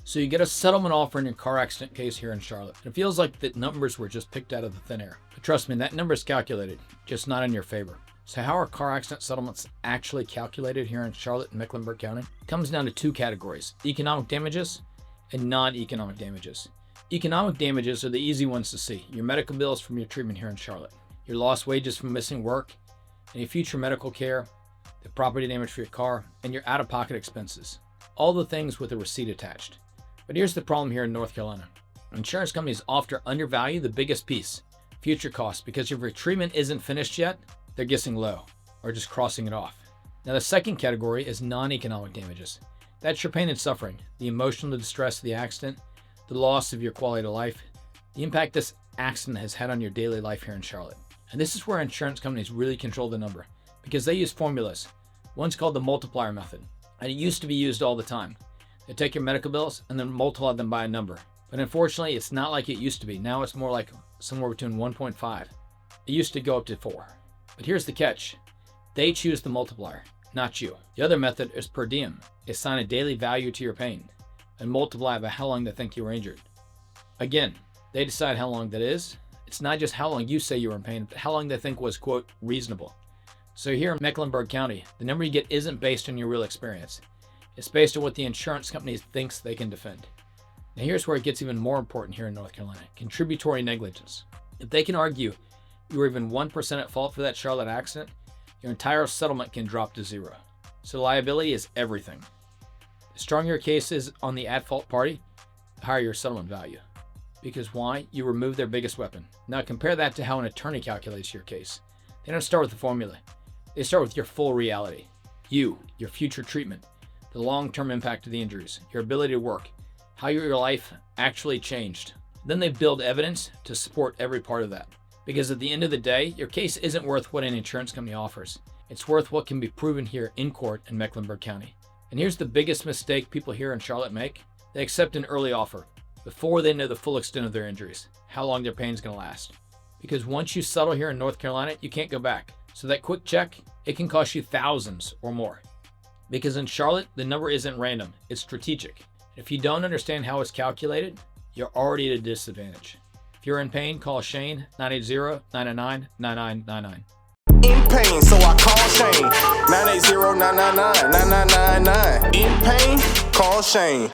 So you get a settlement offer in your car accident case here in Charlotte. It feels like the numbers were just picked out of the thin air. But trust me, that number is calculated, just not in your favor. So how are car accident settlements actually calculated here in Charlotte and Mecklenburg County? It comes down to two categories: economic damages and non-economic damages. Economic damages are the easy ones to see: your medical bills from your treatment here in Charlotte, your lost wages from missing work, any future medical care, the property damage for your car, and your out-of-pocket expenses. All the things with a receipt attached. But here's the problem here in North Carolina. Insurance companies often undervalue the biggest piece, future costs, because if your treatment isn't finished yet, they're guessing low or just crossing it off. Now the second category is non-economic damages. That's your pain and suffering, the emotional distress of the accident, the loss of your quality of life, the impact this accident has had on your daily life here in Charlotte. And this is where insurance companies really control the number, because they use formulas. One's called the multiplier method, and it used to be used all the time. They take your medical bills and then multiply them by a number. But unfortunately, it's not like it used to be. Now it's more like somewhere between 1.5. It used to go up to 4. But here's the catch. They choose the multiplier, not you. The other method is per diem. Assign a daily value to your pain and multiply by how long they think you were injured. Again, they decide how long that is. It's not just how long you say you were in pain, but how long they think was, quote, reasonable. So here in Mecklenburg County, the number you get isn't based on your real experience. It's based on what the insurance company thinks they can defend. Now here's where it gets even more important here in North Carolina: contributory negligence. If they can argue you were even 1% at fault for that Charlotte accident, your entire settlement can drop to zero. So liability is everything. The stronger your case is on the at-fault party, the higher your settlement value. Because why? You remove their biggest weapon. Now compare that to how an attorney calculates your case. They don't start with the formula. They start with your full reality. You, your future treatment, the long-term impact of the injuries, your ability to work, how your life actually changed. Then they build evidence to support every part of that. Because at the end of the day, your case isn't worth what an insurance company offers. It's worth what can be proven here in court in Mecklenburg County. And here's the biggest mistake people here in Charlotte make. They accept an early offer before they know the full extent of their injuries, how long their pain's gonna last. Because once you settle here in North Carolina, you can't go back. So that quick check, it can cost you thousands or more. Because in Charlotte, the number isn't random, it's strategic. If you don't understand how it's calculated, you're already at a disadvantage. If you're in pain, call Shane, 980-999-9999. In pain, so I call Shane, 980-999-9999. In pain, call Shane.